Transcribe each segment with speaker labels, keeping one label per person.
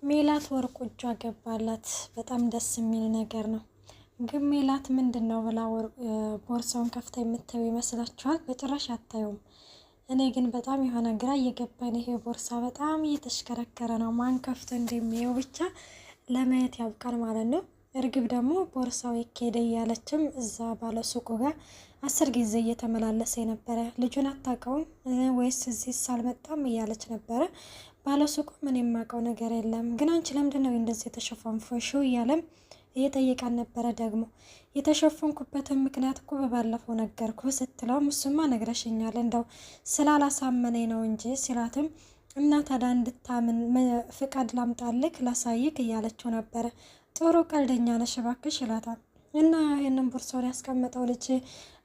Speaker 1: ሜላት ወርቁ እጇ ገባላት። በጣም ደስ የሚል ነገር ነው። ግን ሜላት ምንድነው ብላ ቦርሳውን ከፍታ የምታዩ ይመስላችኋል? በጭራሽ አታዩም። እኔ ግን በጣም የሆነ ግራ እየገባኝ ይሄ ቦርሳ በጣም እየተሽከረከረ ነው። ማን ከፍቶ እንደሚየው ብቻ ለማየት ያብቃል ማለት ነው። እርግብ ደግሞ ቦርሳው ይኬደ እያለችም እዛ ባለሱቁ ጋር 10 ጊዜ እየተመላለሰ የነበረ ልጁን አታውቀውም ወይስ እዚህ ሳልመጣም እያለች ነበረ። ባለሱቁ ምን የማውቀው ነገር የለም ግን አንቺ ለምንድን ነው እንደዚህ የተሸፋንፈሽው እያለም እየጠየቃን ነበረ። ደግሞ የተሸፈንኩበትን ምክንያት እኮ በባለፈው ነገርኩ ስትለው እሱማ ነግረሽኛል እንደው ስላላሳመነኝ ነው እንጂ ሲላትም እና ታዲያ እንድታምን ፍቃድ ላምጣልክ ላሳይክ እያለችው ነበረ። ጥሩ ቀልደኛ ነሽ እባክሽ ይላታል። እና ይሄንን ቦርሳውን ያስቀመጠው ልጅ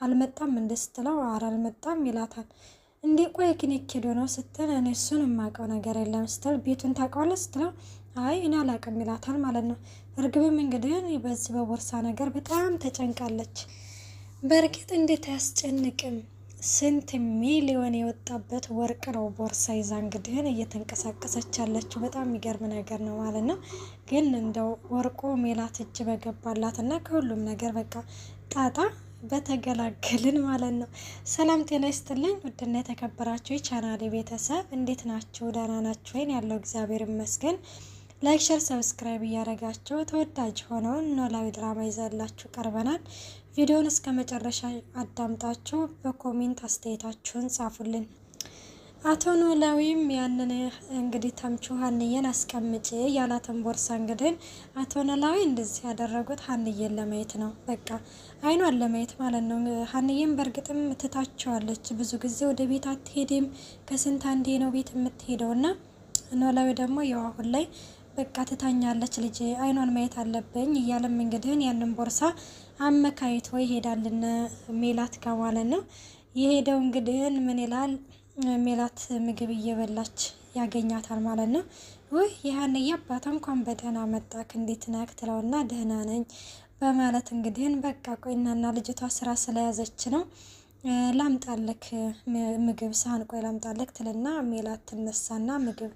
Speaker 1: አልመጣም እንደ ስትለው ኧረ አልመጣም ይላታል። እንዴ ቆይ ግን የኬዶ ነው ስትል እኔ እሱን የማውቀው ነገር የለም ስትል ቤቱን ታውቀዋለህ ስትለው አይ እኔ አላውቅም ይላታል ማለት ነው። እርግብም እንግዲህ በዚህ በቦርሳ ነገር በጣም ተጨንቃለች። በእርግጥ እንዴት አያስጨንቅም? ስንት ሚሊዮን የወጣበት ወርቅ ነው ቦርሳ ይዛ እንግዲህ እየተንቀሳቀሰች ያለችው። በጣም የሚገርም ነገር ነው ማለት ነው። ግን እንደው ወርቁ ሜላት እጅ በገባላት እና ከሁሉም ነገር በቃ ጣጣ በተገላገልን ማለት ነው። ሰላም ጤና ይስጥልኝ ውድና የተከበራችሁ የቻናሌ ቤተሰብ እንዴት ናችሁ? ደህና ናችሁ ወይን? ያለው እግዚአብሔር ይመስገን። ላይክ ሸር ሰብስክራይብ እያደረጋችሁ ተወዳጅ ሆነውን ኖላዊ ድራማ ይዘላችሁ ቀርበናል። ቪዲዮውን እስከ መጨረሻ አዳምጣችሁ በኮሜንት አስተያየታችሁን ጻፉልን። አቶ ኖላዊም ያንን እንግዲህ ተምቹ ሀንዬን አስቀምጪ ያላትን ቦርሳ እንግዲህ አቶ ኖላዊ እንደዚህ ያደረጉት ሀንዬን ለማየት ነው። በቃ አይኗን ለማየት ማለት ነው። ሀንዬን በእርግጥም ትታቸዋለች። ብዙ ጊዜ ወደ ቤት አትሄድም። ከስንት አንዴ ነው ቤት የምትሄደውና ኖላዊ ደግሞ ያው አሁን ላይ በቃ ትታኛለች ልጅ አይኗን ማየት አለብኝ እያለም እንግዲህ ያንን ቦርሳ አመካይቶ ይሄዳልና ሜላት ከማለት ነው የሄደው። እንግዲህ ምን ይላል ሜላት ምግብ እየበላች ያገኛታል ማለት ነው። ወይ የሀንዬ አባት እንኳን በደህና መጣክ እንዴት ነህ ትለውና ደህና ነኝ በማለት እንግዲህ በቃ ቆይናና ልጅቷ ስራ ስለያዘች ነው ላምጣለክ ምግብ ሳህን ቆይ ላምጣለክ ትልና ሜላት ትነሳና ምግብ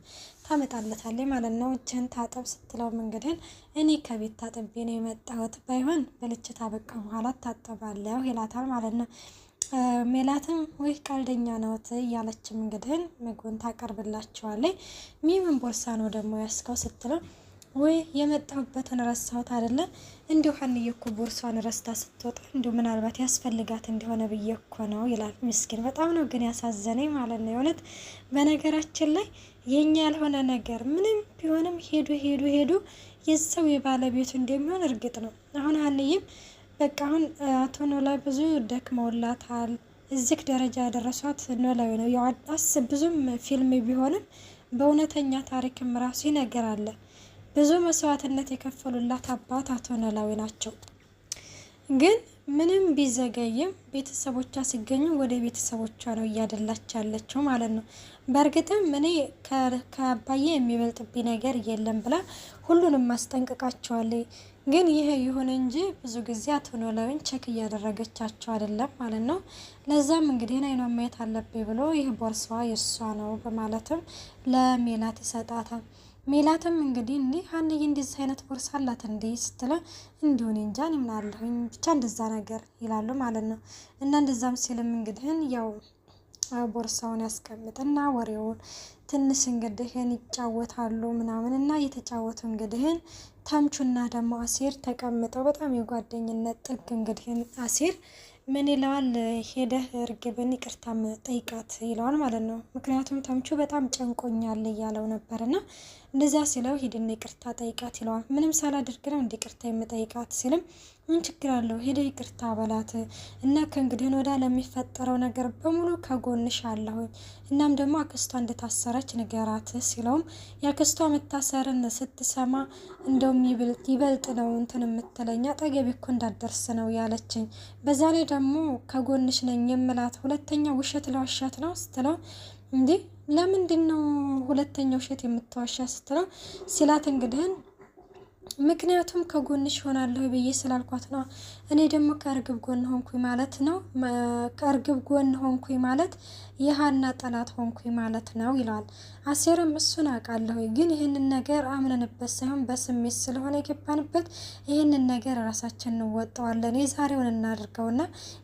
Speaker 1: ታመጣለታለች ማለት ነው። እጅህን ታጠብ ስትለው እንግዲህ እኔ ከቤት ታጥቤ ነው የመጣሁት ባይሆን በልችታ በቃ በኋላ ታጠባለሁ ይላታል ማለት ነው። ሜላትም ወይ ቀልደኛ ነውት እያለችም እንግዲህ ምግቡን ታቀርብላቸዋለች። ምን ቦርሳ ነው ደግሞ ያስከው ስትለው ወይ የመጣሁበትን ረሳሁት አይደለ እንዲሁ ሀንዬ እኮ ቦርሷን ረስታ ስትወጣ እንዲሁ ምናልባት ያስፈልጋት እንደሆነ ብዬ እኮ ነው ይላል። ምስኪን በጣም ነው ግን ያሳዘነኝ ማለት ነው የእውነት። በነገራችን ላይ የኛ ያልሆነ ነገር ምንም ቢሆንም ሄዱ የሰው የባለቤቱ እንደሚሆን እርግጥ ነው። አሁን ሀንዬም በቃ አሁን አቶ ኖላዊ ብዙ ደክመውላታል። እዚህ ደረጃ ያደረሷት ኖላዊ ነው። ያው ብዙም ፊልም ቢሆንም በእውነተኛ ታሪክም ራሱ ይነገራል። ብዙ መስዋዕትነት የከፈሉላት አባት አቶ ኖላዊ ናቸው። ግን ምንም ቢዘገይም ቤተሰቦቿ ሲገኙ ወደ ቤተሰቦቿ ነው እያደላች ያለችው ማለት ነው። በእርግጥም እኔ ከአባዬ የሚበልጥብኝ ነገር የለም ብላ ሁሉንም ማስጠንቀቃቸዋለች። ግን ይሄ ይሁን እንጂ ብዙ ጊዜ አቶ ኖላዊን ቼክ እያደረገቻቸው አይደለም ማለት ነው። ለዛም እንግዲህ አይኗን ማየት አለብኝ ብሎ ይህ ቦርሳዋ የሷ ነው በማለትም ለሜላት ይሰጣታል። ሜላትም እንግዲህ እንዲህ ሀንዬ እንደዚህ አይነት ቦርሳ አላት እንዴ ስትለ እንዲሁን እንጃ ምናለሁኝ ብቻ እንደዛ ነገር ይላሉ ማለት ነው። እና እንደዛም ሲልም እንግዲህ ያው ቦርሳውን ያስቀምጥና ወሬውን ትንሽ እንግዲህ ይጫወታሉ ምናምን እና እየተጫወቱ እንግዲህ ተምቹና ደግሞ አሴር ተቀምጠው በጣም የጓደኝነት ጥግ እንግዲህ አሴር ምን ይለዋል ሄደህ እርግብን ይቅርታ ጠይቃት ይለዋል ማለት ነው። ምክንያቱም ተምቹ በጣም ጨንቆኛል እያለው ነበርና እንደዛ ሲለው ሂድና ይቅርታ ጠይቃት ይለዋል። ምንም ሳላደርግ ነው እንደ ይቅርታ የምጠይቃት ሲልም ምን ችግር አለው ሄደህ ይቅርታ በላት እና ከእንግዲህ ወዲያ ለሚፈጠረው ነገር በሙሉ ከጎንሽ አለሁኝ እናም ደግሞ አክስቷ እንደታሰረች ንገራት ሲለውም የአክስቷ መታሰርን ስትሰማ እንደውም ይበልጥ ነው እንትን የምትለኝ አጠገቤ እኮ እንዳደርስ ነው ያለችኝ። በዛ ላይ ደግሞ ከጎንሽ ነኝ የምላት ሁለተኛ ውሸት ለዋሻት ነው ስትለው እንዴ ለምንድን ነው ሁለተኛ ውሸት የምትዋሻ ስትለው ሲላት እንግዲህ ምክንያቱም ከጎንሽ ሆናለሁ ብዬ ስላልኳት ነው። እኔ ደግሞ ከእርግብ ጎን ሆንኩኝ ማለት ነው። ከእርግብ ጎን ሆንኩኝ ማለት የሀና ጠላት ሆንኩኝ ማለት ነው ይለዋል። አሴርም እሱን አውቃለሁ፣ ግን ይህንን ነገር አምነንበት ሳይሆን በስሜት ስለሆነ የገባንበት ይህንን ነገር ራሳችን እንወጣዋለን። የዛሬውን እናድርገውና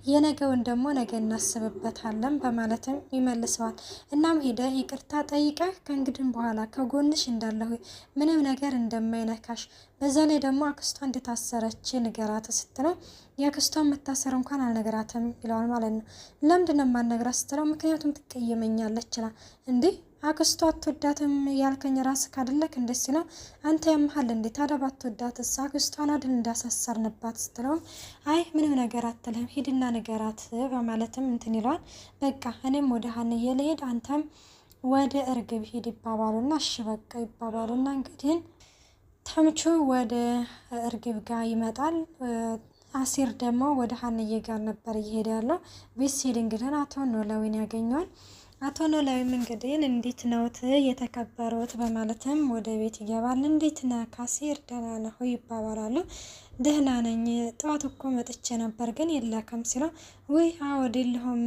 Speaker 1: የነገውን ደግሞ ነገ እናስብበታለን በማለትም ይመልሰዋል። እናም ሄደህ ይቅርታ ጠይቀህ ከእንግዲህ በኋላ ከጎንሽ እንዳለሁ ምንም ነገር እንደማይነካሽ በዛ ላይ ደግሞ አክስቷ እንደታሰረች ንገራት ስትለው የአክስቷን መታሰር እንኳን አልነገራትም ይለዋል ማለት ነው። ለምንድነው የማልነግራት ስትለው ምክንያቱም ትቀየመኛለች ይችላል። እንዴ አክስቷ አትወዳትም ያልከኝ ራስህ ካደለክ እንደ ሲለው አንተ ያምሃል እንዴ ታዲያ ባትወዳትስ አክስቷን አይደል እንዳሳሰርንባት ስትለው አይ ምንም ነገር አትልህም ሂድና ንገራት በማለትም እንትን ይለዋል። በቃ እኔም ወደ ሀንዬ ልሄድ አንተም ወደ እርግብ ሂድ ይባባሉና እሺ በቃ ይባባሉና እንግዲህ ተምቹ ወደ እርግብ ጋር ይመጣል። አሲር ደግሞ ወደ ሀንዬ ጋር ነበር እየሄደ ያለው። ቤት ሲሄድ እንግዲህ አቶ ኖላዊን ያገኘዋል። አቶ ኖላዊም እንግዲህ እንዴት ነዎት የተከበሩት በማለትም ወደ ቤት ይገባል። እንዴት ነህ ካሲር ደህና ነህ ይባባላሉ። ደህና ነኝ፣ ጠዋት እኮ መጥቼ ነበር ግን የለከም ሲለው ወይ አወደልሁም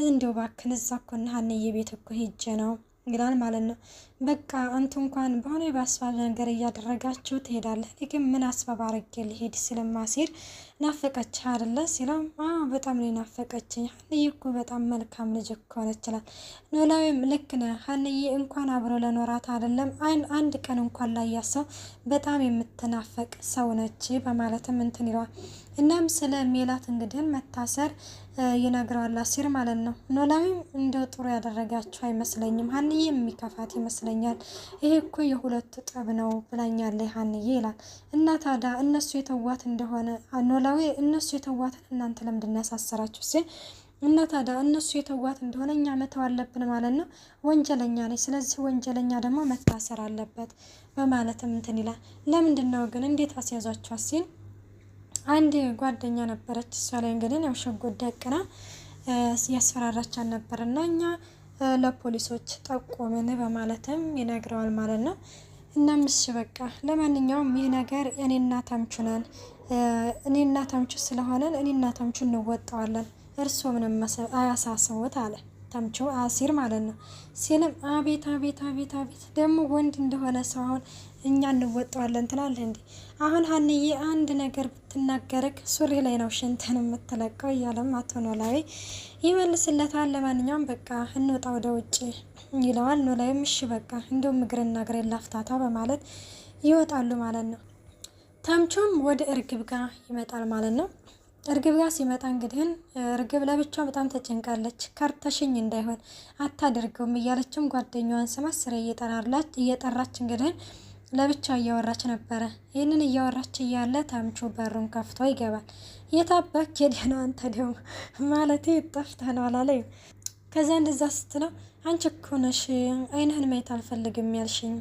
Speaker 1: እንዲው ባክን እዛ እኮ ሀንዬ ቤት እኮ ሄጄ ነው ይላል ማለት ነው። በቃ አንተ እንኳን በሆነ በአስባብ ነገር እያደረጋችሁ ትሄዳለህ፣ ግን ምን አስባብ አድርጌ ልሄድ ስለማሲር ናፈቀች አይደለ ሲለው በጣም ነው ናፈቀችኝ፣ ሀንዬ እኮ በጣም መልካም ልጅ እኮ ነች ይችላል። ኖላዊም ልክ ነህ ሀንዬ እንኳን አብሮ ለኖራት አይደለም አንድ ቀን እንኳን ላያሰው በጣም የምትናፈቅ ሰው ነች በማለትም እንትን ይለዋል። እናም ስለ ሜላት እንግዲህ መታሰር ይነግረዋል አሲር ማለት ነው። ኖላዊም እንደው ጥሩ ያደረጋችሁ አይመስለኝም፣ ሀንዬ የሚከፋት ይመስለኛል፣ ይሄ እኮ የሁለቱ ጠብ ነው ብላኛለች ሀንዬ ይላል። እና ታዲያ እነሱ የተዋት እንደሆነ ኖላዊ እነሱ የተዋትን እናንተ ለምንድን ያሳሰራችሁ ሲል እና ታዲያ እነሱ የተዋት እንደሆነ እኛ መተው አለብን ማለት ነው፣ ወንጀለኛ ነኝ፣ ስለዚህ ወንጀለኛ ደግሞ መታሰር አለበት በማለትም እንትን ይላል። ለምንድን ነው ግን እንዴት አስያዟቸው ሲል አንድ ጓደኛ ነበረች፣ እሷ ላይ እንግዲህ ያው ሽጉጥ ደቅና ያስፈራራቻን ነበርና እኛ ለፖሊሶች ጠቆምን በማለትም ይነግረዋል ማለት ነው። እናም እሺ በቃ ለማንኛውም ይህ ነገር እኔና ተምቹ ነን፣ እኔና ተምቹ ስለሆነን እኔና ተምቹ እንወጣዋለን፣ እርስዎ ምንም አያሳስቡት አለ ተምቹ አሲር ማለት ነው። ሲልም አቤት አቤት አቤት አቤት ደግሞ ወንድ እንደሆነ ሰው አሁን እኛ እንወጣዋለን ትላለህ እንዴ? አሁን ሀንዬ አንድ ነገር ብትናገርክ ሱሪ ላይ ነው ሽንትን የምትለቀው እያለም አቶ ኖላዊ ይመልስለታል። ለማንኛውም በቃ እንወጣ ወደ ውጭ ይለዋል። ኖላዊም እሺ በቃ እንደውም እግርና እግሬ ላፍታታ በማለት ይወጣሉ ማለት ነው። ተምቹም ወደ እርግብ ጋር ይመጣል ማለት ነው። እርግብ ጋር ሲመጣ እንግዲህ እርግብ ለብቻ በጣም ተጨንቃለች። ከርተሽኝ እንዳይሆን አታደርገውም እያለችም ጓደኛዋን ስማ ስሬ እየጠራች እንግዲህ ለብቻ እያወራች ነበረ። ይህንን እያወራች እያለ ተምቹ በሩን ከፍቶ ይገባል። የታባክ ሄደህ ነው አንተ ደግሞ ማለት ጠፍተህ ነው አላለኝ። ከዛ እንደዛ ስትለው አንቺ እኮ ነሽ አይንህን ማየት አልፈልግም ያልሽኝ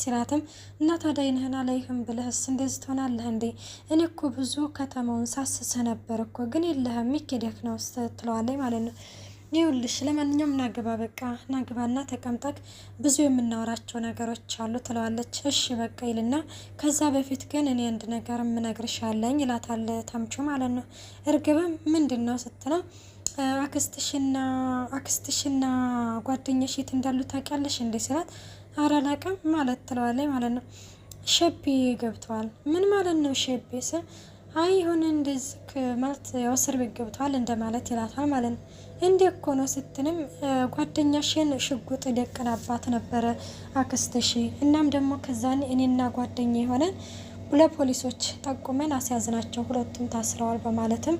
Speaker 1: ሲላትም እና ታዲያ አይንህን አላይህም ብለህስ እንደዚህ ትሆናለህ እንዴ? እኔ እኮ ብዙ ከተማውን ሳስስህ ነበር እኮ ግን የለህም ይኬደክ ነው ስትለዋለች ማለት ነው። ይኸውልሽ ለማንኛውም ናግባ በቃ ናግባና ተቀምጠቅ ብዙ የምናወራቸው ነገሮች አሉ ትለዋለች። እሺ በቃ ይልና ከዛ በፊት ግን እኔ አንድ ነገር የምነግርሻለኝ ይላታል ተምቹ ማለት ነው። እርግብም ምንድን ነው ስትለው አክስትሽና ጓደኛሽ የት እንዳሉ ታውቂያለሽ እንዴ ሲላት ኧረ አላውቅም ማለት ትለዋለች ማለት ነው። ሸቤ ገብተዋል። ምን ማለት ነው ሸቤ ስል አይ የሆነ እንደዚህ ማለት ያው እስር ቤት ገብተዋል እንደማለት ይላታል ማለት ነው። እንዴ እኮ ነው ስትንም ጓደኛሽን ሽጉጥ ደቅናባት ነበረ አክስትሽ፣ እናም ደግሞ ከዛን እኔና ጓደኛ የሆነን ለፖሊሶች ጠቁመን አስያዝናቸው፣ ሁለቱም ታስረዋል በማለትም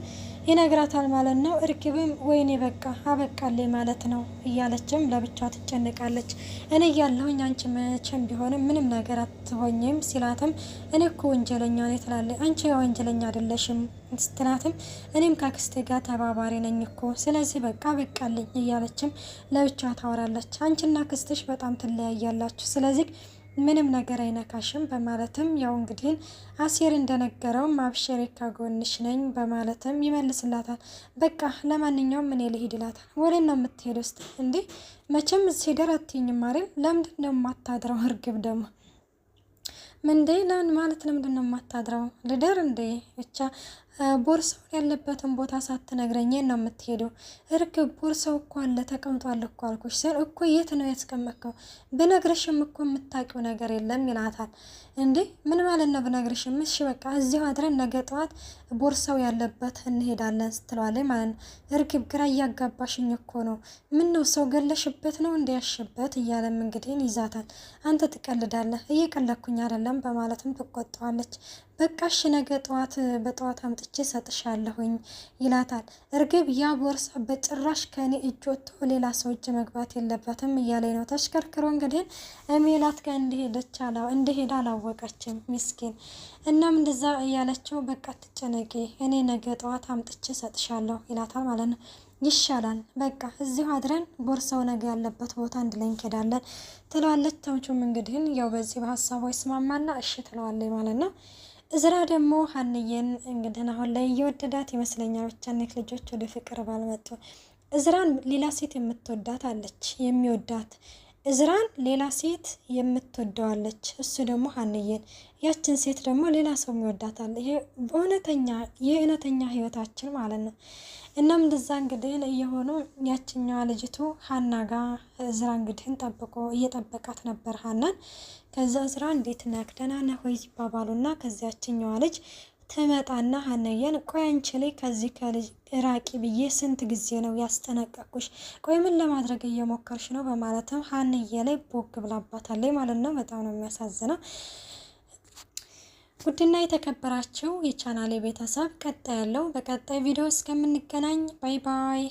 Speaker 1: ይነግራታል ማለት ነው። እርግብም ወይኔ በቃ አበቃለኝ ማለት ነው እያለችም ለብቻ ትጨነቃለች። እኔ እያለሁኝ አንቺ መቼም ቢሆንም ምንም ነገር አትሆኝም ሲላትም እኔ እኮ ወንጀለኛ ነኝ ትላለች። አንቺ ወንጀለኛ አይደለሽም ስትላትም እኔም ከአክስቴ ጋር ተባባሪ ነኝ እኮ ስለዚህ በቃ አበቃለኝ እያለችም ለብቻ ታወራለች። አንቺና አክስትሽ በጣም ትለያያላችሁ፣ ስለዚህ ምንም ነገር አይነካሽም በማለትም ያው እንግዲህ አሲር እንደነገረው አብሽሬ ከጎንሽ ነኝ በማለትም ይመልስላታል። በቃ ለማንኛውም እኔ ልሂድ ይላታል። ወዴት ነው የምትሄድ ውስጥ እንዴ? መቼም እዚህ ሄደር አትይኝም አይደል? ለምንድን ነው የማታድረው? እርግብ ደግሞ ምንዴ ለን ማለት ለምንድነው የማታድረው? ልደር እንዴ ብቻ ቦርሳውን ያለበትን ቦታ ሳትነግረኝ ነው የምትሄደው? እርግብ ቦርሳው እኮ አለ ተቀምጧል እኮ አልኩሽ ስል እኮ የት ነው ያስቀመጥከው? ብነግርሽም እኮ የምታውቂው ነገር የለም ይላታል። እንዴ ምን ማለት ነው ብነግርሽም? እሺ በቃ እዚሁ አድረን ነገ ጠዋት ቦርሳው ያለበት እንሄዳለን ስትለዋለች ማለት ነው። እርግብ ግራ እያጋባሽኝ እኮ ነው። ምን ነው ሰው ገለሽበት ነው እንዲያሽበት እያለም እንግዲህ ይዛታል። አንተ ትቀልዳለህ፣ እየቀለኩኝ አይደለም በማለትም ትቆጣዋለች። በቃሽ ነገ ጠዋት በጠዋት አምጥቼ ሰጥሻለሁኝ ይላታል። እርግብ ያ ቦርሳ በጭራሽ ከኔ እጅ ወጥቶ ሌላ ሰው እጅ መግባት የለበትም እያለኝ ነው። ተሽከርክሮ እንግዲህ ሜላት ጋር እንደሄደ አላወቀችም ምስኪን። እናም እንደዛ እያለችው በቃ ትጨነቂ እኔ ነገ ጠዋት አምጥቼ ሰጥሻለሁ ይላታል ማለት ነው። ይሻላል በቃ እዚሁ አድረን ቦርሳው ነገ ያለበት ቦታ አንድ ላይ እንሄዳለን ትለዋለች። ተምቹም እንግዲህ ያው በዚህ በሀሳቧ ይስማማና እሺ ትለዋለች ማለት ነው። እዝራ ደግሞ ሀንዬን እንግዲህ አሁን ላይ እየወደዳት ይመስለኛል። ብቻ እነዚህ ልጆች ወደ ፍቅር ባልመጡ እዝራን ሌላ ሴት የምትወዳት አለች የሚወዳት እዝራን ሌላ ሴት የምትወደዋለች እሱ ደግሞ ሀንዬን ያችን ሴት ደግሞ ሌላ ሰው የሚወዳታል። ይሄ የእውነተኛ ህይወታችን ማለት ነው። እናም እንደዛ እንግዲህ እየሆኑ ያችኛዋ ልጅቱ ሀና ጋር እዝራ እንግዲህን እየጠበቃት ነበር ሀናን። ከዛ እዝራ እንዴት ነህ ደህና ነህ ወይ ይባባሉና ከዚያችኛዋ ልጅ ትመጣና ሀንዬን ቆይ አንቺ ላይ ከዚህ ከልጅ ራቂ ብዬ ስንት ጊዜ ነው ያስጠነቀቅኩሽ? ቆይ ምን ለማድረግ እየሞከርሽ ነው? በማለትም ሀንዬ ላይ ቦግ ብላባታለች ማለት ነው። በጣም ነው የሚያሳዝነው። ውድና የተከበራችሁ የቻናሌ ቤተሰብ ቀጣይ ያለው በቀጣይ ቪዲዮ እስከምንገናኝ ባይ ባይ።